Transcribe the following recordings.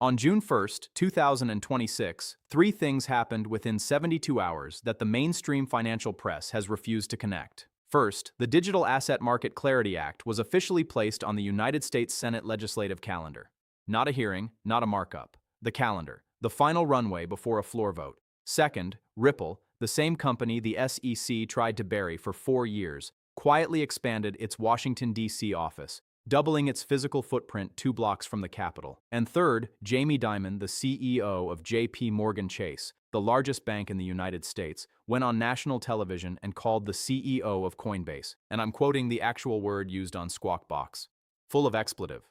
On June 1st, 2026, three things happened within 72 hours that the mainstream financial press has refused to connect. First, the Digital Asset Market Clarity Act was officially placed on the United States Senate legislative calendar. Not a hearing, not a markup. The calendar, the final runway before a floor vote. Second, Ripple, the same company the SEC tried to bury for 4 years, quietly expanded its Washington, D.C. office, doubling its physical footprint 2 blocks from the Capitol. And third, Jamie Dimon, the CEO of J.P. Chase, the largest bank in the United States, went on national television and called the CEO of Coinbase, and I'm quoting the actual word used on Squawk Box, full of expletive.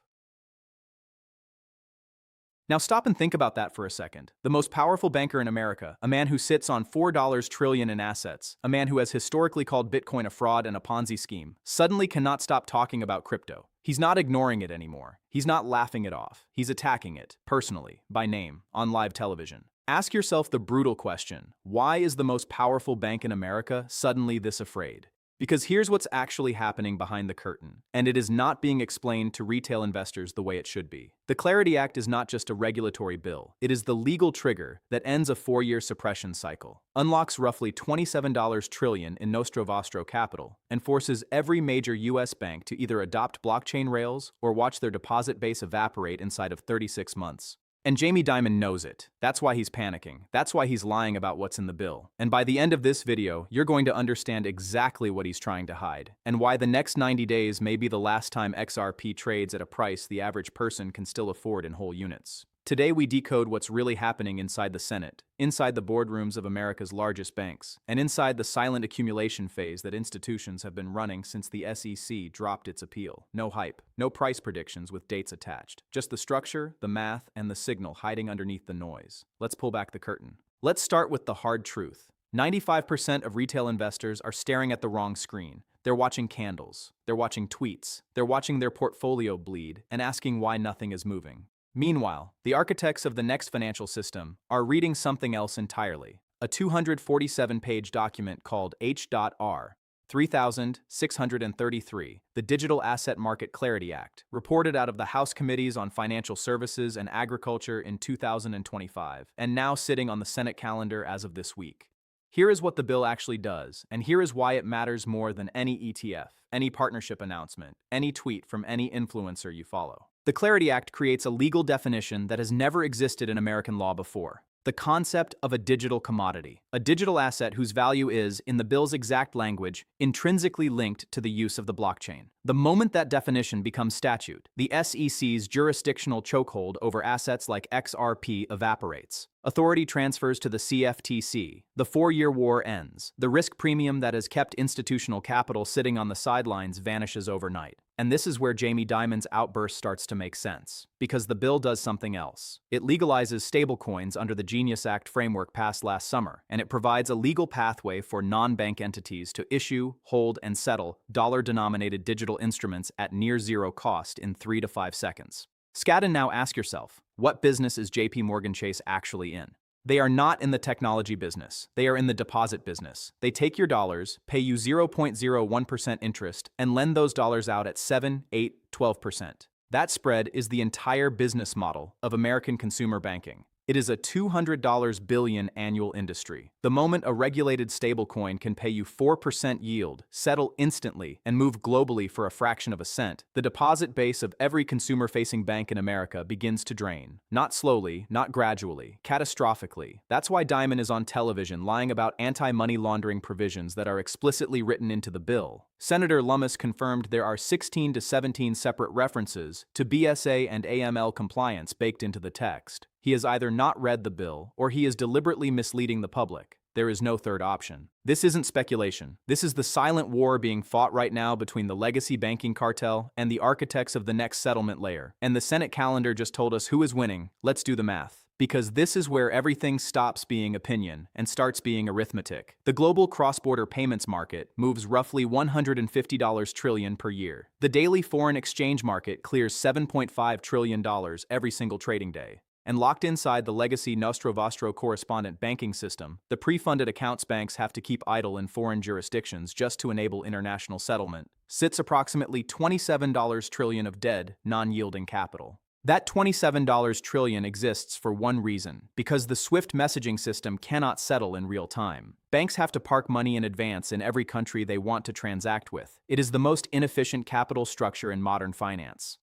Now stop and think about that for a second. The most powerful banker in America, a man who sits on $4 trillion in assets, a man who has historically called Bitcoin a fraud and a Ponzi scheme, suddenly cannot stop talking about crypto. He's not ignoring it anymore. He's not laughing it off. He's attacking it, personally, by name, on live television. Ask yourself the brutal question, why is the most powerful bank in America suddenly this afraid? Because here's what's actually happening behind the curtain, and it is not being explained to retail investors the way it should be. The Clarity Act is not just a regulatory bill, it is the legal trigger that ends a 4-year suppression cycle, unlocks roughly $27 trillion in nostro vostro capital, and forces every major US bank to either adopt blockchain rails or watch their deposit base evaporate inside of 36 months. And Jamie Dimon knows it. That's why he's panicking. That's why he's lying about what's in the bill. And by the end of this video, you're going to understand exactly what he's trying to hide, and why the next 90 days may be the last time XRP trades at a price the average person can still afford in whole units. Today we decode what's really happening inside the Senate, inside the boardrooms of America's largest banks, and inside the silent accumulation phase that institutions have been running since the SEC dropped its appeal. No hype, no price predictions with dates attached. Just the structure, the math, and the signal hiding underneath the noise. Let's pull back the curtain. Let's start with the hard truth. 95% of retail investors are staring at the wrong screen. They're watching candles, they're watching tweets, they're watching their portfolio bleed, and asking why nothing is moving. Meanwhile, the architects of the next financial system are reading something else entirely, a 247-page document called H.R. 3633, the Digital Asset Market Clarity Act, reported out of the House Committees on Financial Services and Agriculture in 2025, and now sitting on the Senate calendar as of this week. Here is what the bill actually does, and here is why it matters more than any ETF, any partnership announcement, any tweet from any influencer you follow. The Clarity Act creates a legal definition that has never existed in American law before: the concept of a digital commodity, a digital asset whose value is, in the bill's exact language, intrinsically linked to the use of the blockchain. The moment that definition becomes statute, the SEC's jurisdictional chokehold over assets like XRP evaporates. Authority transfers to the CFTC. The 4-year war ends. The risk premium that has kept institutional capital sitting on the sidelines vanishes overnight. And this is where Jamie Dimon's outburst starts to make sense, because the bill does something else. It legalizes stablecoins under the Genius Act framework passed last summer, and it provides a legal pathway for non-bank entities to issue, hold, and settle dollar-denominated digital instruments at near zero cost in 3 to 5 seconds. Scat and now ask yourself, what business is J.P. Chase actually in? They are not in the technology business. They are in the deposit business. They take your dollars, pay you 0.01% interest, and lend those dollars out at 7, 8, 12%. That spread is the entire business model of American consumer banking. It is a $200 billion annual industry. The moment a regulated stablecoin can pay you 4% yield, settle instantly, and move globally for a fraction of a cent, the deposit base of every consumer-facing bank in America begins to drain. Not slowly, not gradually, catastrophically. That's why Dimon is on television lying about anti-money laundering provisions that are explicitly written into the bill. Senator Lummis confirmed there are 16 to 17 separate references to BSA and AML compliance baked into the text. He has either not read the bill, or he is deliberately misleading the public. There is no third option. This isn't speculation. This is the silent war being fought right now between the legacy banking cartel and the architects of the next settlement layer. And the Senate calendar just told us who is winning. Let's do the math. Because this is where everything stops being opinion and starts being arithmetic. The global cross-border payments market moves roughly $150 trillion per year. The daily foreign exchange market clears $7.5 trillion every single trading day. And locked inside the legacy nostro vostro correspondent banking system, the pre-funded accounts banks have to keep idle in foreign jurisdictions just to enable international settlement, sits approximately $27 trillion of dead, non-yielding capital. That $27 trillion exists for one reason, because the SWIFT messaging system cannot settle in real time. Banks have to park money in advance in every country they want to transact with. It is the most inefficient capital structure in modern finance.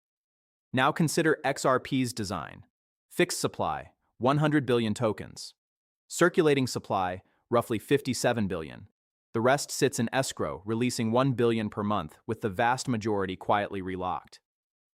Now consider XRP's design. Fixed supply, 100 billion tokens. Circulating supply, roughly 57 billion. The rest sits in escrow, releasing 1 billion per month, with the vast majority quietly relocked.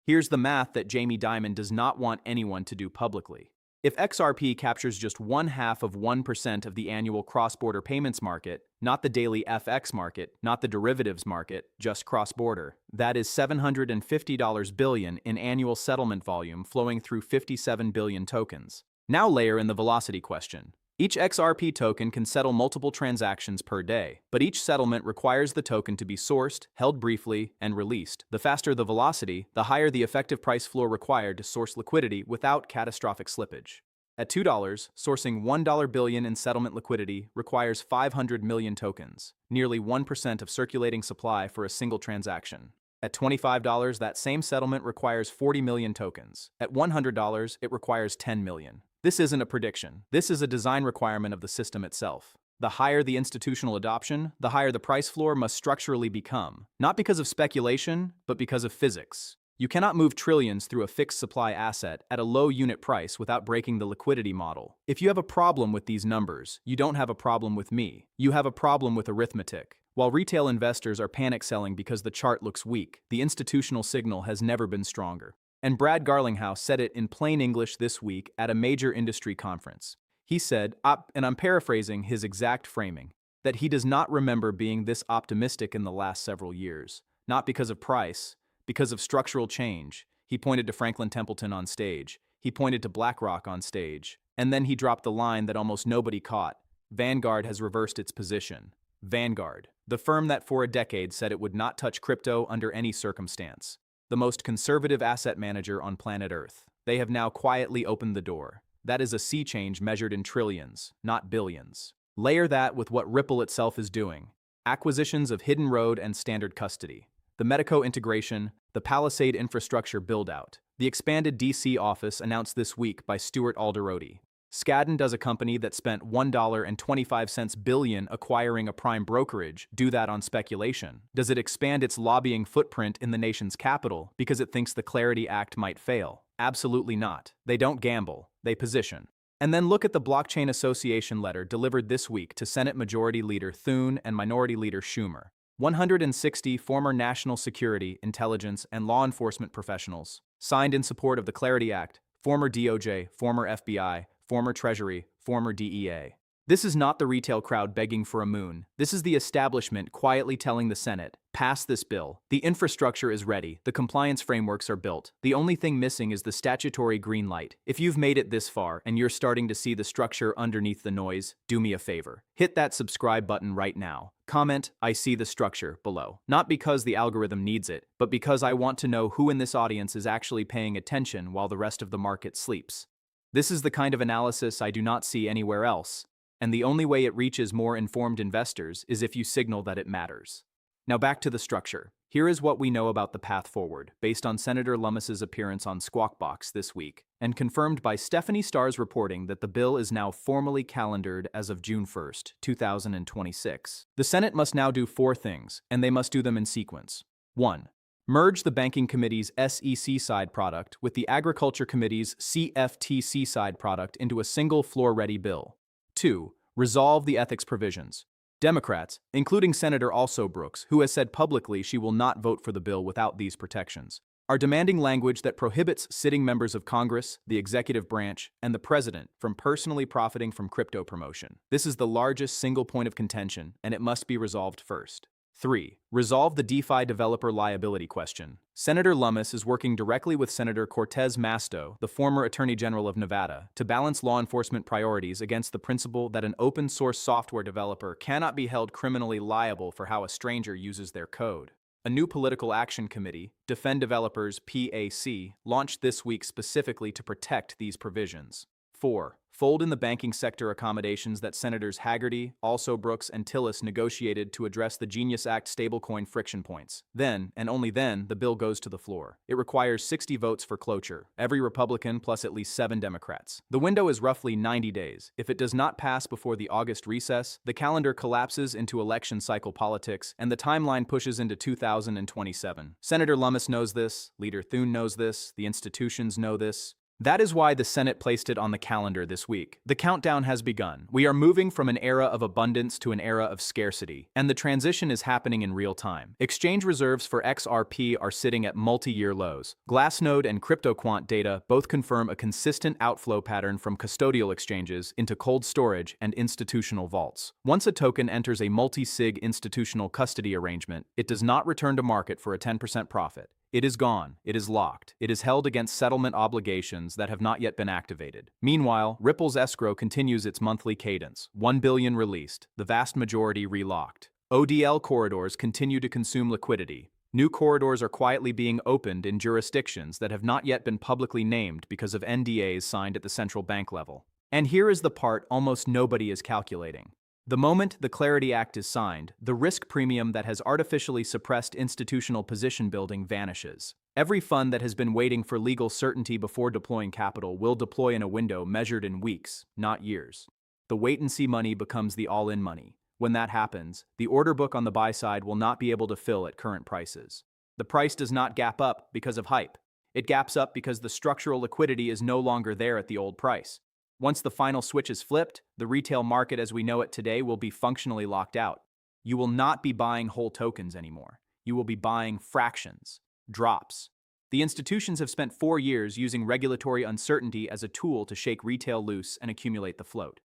Here's the math that Jamie Dimon does not want anyone to do publicly. If XRP captures just 0.5% of the annual cross-border payments market, not the daily FX market, not the derivatives market, just cross-border, that is $750 billion in annual settlement volume flowing through 57 billion tokens. Now layer in the velocity question. Each XRP token can settle multiple transactions per day, but each settlement requires the token to be sourced, held briefly, and released. The faster the velocity, the higher the effective price floor required to source liquidity without catastrophic slippage. At $2, sourcing $1 billion in settlement liquidity requires 500 million tokens, nearly 1% of circulating supply for a single transaction. At $25, that same settlement requires 40 million tokens. At $100, it requires 10 million. This isn't a prediction. This is a design requirement of the system itself. The higher the institutional adoption, the higher the price floor must structurally become, not because of speculation, but because of physics. You cannot move trillions through a fixed supply asset at a low unit price without breaking the liquidity model. If you have a problem with these numbers, you don't have a problem with me. You have a problem with arithmetic. While retail investors are panic selling because the chart looks weak, the institutional signal has never been stronger. And Brad Garlinghouse said it in plain English this week at a major industry conference. He said, and I'm paraphrasing his exact framing, that he does not remember being this optimistic in the last several years. Not because of price, because of structural change. He pointed to Franklin Templeton on stage. He pointed to BlackRock on stage. And then he dropped the line that almost nobody caught. Vanguard has reversed its position. Vanguard, the firm that for a decade said it would not touch crypto under any circumstance. The most conservative asset manager on planet Earth. They have now quietly opened the door. That is a sea change measured in trillions, not billions. Layer that with what Ripple itself is doing. Acquisitions of Hidden Road and Standard Custody. The Medico integration, the Palisade infrastructure build-out. The expanded DC office announced this week by Stuart Alderoty. Skadden does a company that spent $1.25 billion acquiring a prime brokerage do that on speculation? Does it expand its lobbying footprint in the nation's capital because it thinks the Clarity Act might fail? Absolutely not. They don't gamble, they position. And then look at the Blockchain Association letter delivered this week to Senate Majority Leader Thune and Minority Leader Schumer. 160 former national security, intelligence, and law enforcement professionals signed in support of the Clarity Act, former DOJ, former FBI, former Treasury, former DEA. This is not the retail crowd begging for a moon. This is the establishment quietly telling the Senate, pass this bill. The infrastructure is ready. The compliance frameworks are built. The only thing missing is the statutory green light. If you've made it this far and you're starting to see the structure underneath the noise, do me a favor. Hit that subscribe button right now. Comment, I see the structure below. Not because the algorithm needs it, but because I want to know who in this audience is actually paying attention while the rest of the market sleeps. This is the kind of analysis I do not see anywhere else, and the only way it reaches more informed investors is if you signal that it matters. Now back to the structure. Here is what we know about the path forward, based on Senator Lummis's appearance on Squawk Box this week, and confirmed by Stephanie Starr's reporting that the bill is now formally calendared as of June 1, 2026. The Senate must now do 4 things, and they must do them in sequence. 1. Merge the Banking Committee's SEC side product with the Agriculture Committee's CFTC side product into a single floor-ready bill. 2. Resolve the ethics provisions. Democrats, including Senator Also Brooks, who has said publicly she will not vote for the bill without these protections, are demanding language that prohibits sitting members of Congress, the executive branch, and the president from personally profiting from crypto promotion. This is the largest single point of contention, and it must be resolved first. 3. Resolve the DeFi developer liability question. Senator Lummis is working directly with Senator Cortez Masto, the former Attorney General of Nevada, to balance law enforcement priorities against the principle that an open-source software developer cannot be held criminally liable for how a stranger uses their code. A new political action committee, Defend Developers PAC, launched this week specifically to protect these provisions. 4. Fold in the banking sector accommodations that Senators Haggerty, also Brooks, and Tillis negotiated to address the Genius Act stablecoin friction points. Then, and only then, the bill goes to the floor. It requires 60 votes for cloture, every Republican plus at least 7 Democrats. The window is roughly 90 days. If it does not pass before the August recess, the calendar collapses into election cycle politics, and the timeline pushes into 2027. Senator Lummis knows this, Leader Thune knows this, the institutions know this. That is why the Senate placed it on the calendar this week. The countdown has begun. We are moving from an era of abundance to an era of scarcity, and the transition is happening in real time. Exchange reserves for XRP are sitting at multi-year lows. Glassnode and CryptoQuant data both confirm a consistent outflow pattern from custodial exchanges into cold storage and institutional vaults. Once a token enters a multi-sig institutional custody arrangement, it does not return to market for a 10% profit. It is gone, it is locked, it is held against settlement obligations that have not yet been activated. Meanwhile, Ripple's escrow continues its monthly cadence, 1 billion released, the vast majority relocked. ODL corridors continue to consume liquidity. New corridors are quietly being opened in jurisdictions that have not yet been publicly named because of NDAs signed at the central bank level. And here is the part almost nobody is calculating. The moment the Clarity Act is signed, the risk premium that has artificially suppressed institutional position building vanishes. Every fund that has been waiting for legal certainty before deploying capital will deploy in a window measured in weeks, not years. The wait-and-see money becomes the all-in money. When that happens, the order book on the buy side will not be able to fill at current prices. The price does not gap up because of hype. It gaps up because the structural liquidity is no longer there at the old price. Once the final switch is flipped, the retail market as we know it today will be functionally locked out. You will not be buying whole tokens anymore. You will be buying fractions, drops. The institutions have spent 4 years using regulatory uncertainty as a tool to shake retail loose and accumulate the float.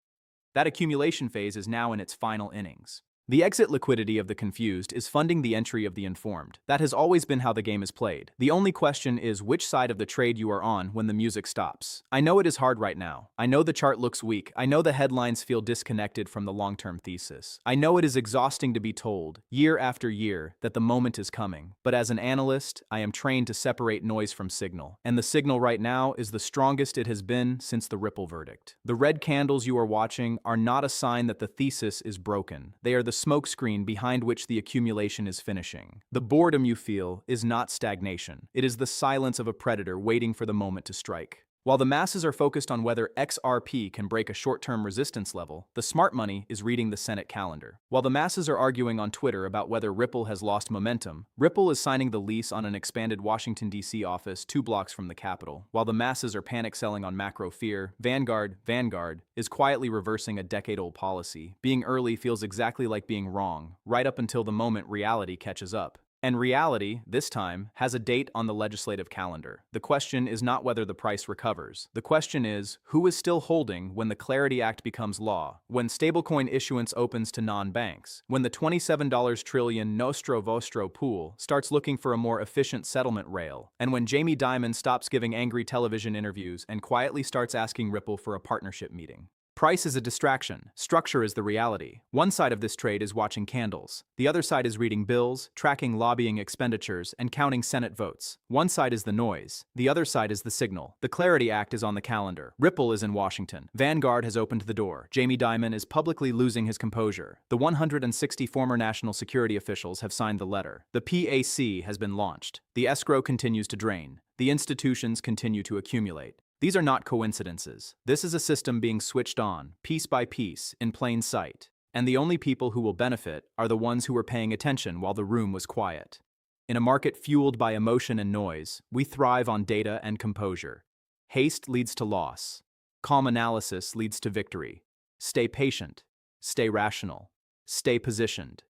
That accumulation phase is now in its final innings. The exit liquidity of the confused is funding the entry of the informed. That has always been how the game is played. The only question is which side of the trade you are on when the music stops. I know it is hard right now. I know the chart looks weak. I know the headlines feel disconnected from the long-term thesis. I know it is exhausting to be told, year after year, that the moment is coming. But as an analyst, I am trained to separate noise from signal. And the signal right now is the strongest it has been since the Ripple verdict. The red candles you are watching are not a sign that the thesis is broken. They are the smokescreen behind which the accumulation is finishing. The boredom you feel is not stagnation. It is the silence of a predator waiting for the moment to strike. While the masses are focused on whether XRP can break a short-term resistance level, the smart money is reading the Senate calendar. While the masses are arguing on Twitter about whether Ripple has lost momentum, Ripple is signing the lease on an expanded Washington, D.C. office 2 blocks from the Capitol. While the masses are panic selling on macro fear, Vanguard is quietly reversing a decade-old policy. Being early feels exactly like being wrong, right up until the moment reality catches up. And reality, this time, has a date on the legislative calendar. The question is not whether the price recovers. The question is, who is still holding when the Clarity Act becomes law, when stablecoin issuance opens to non-banks, when the $27 trillion Nostro Vostro pool starts looking for a more efficient settlement rail, and when Jamie Dimon stops giving angry television interviews and quietly starts asking Ripple for a partnership meeting. Price is a distraction. Structure is the reality. One side of this trade is watching candles. The other side is reading bills, tracking lobbying expenditures, and counting Senate votes. One side is the noise. The other side is the signal. The Clarity Act is on the calendar. Ripple is in Washington. Vanguard has opened the door. Jamie Dimon is publicly losing his composure. The 160 former national security officials have signed the letter. The PAC has been launched. The escrow continues to drain. The institutions continue to accumulate. These are not coincidences. This is a system being switched on, piece by piece, in plain sight. And the only people who will benefit are the ones who were paying attention while the room was quiet. In a market fueled by emotion and noise, we thrive on data and composure. Haste leads to loss. Calm analysis leads to victory. Stay patient. Stay rational. Stay positioned.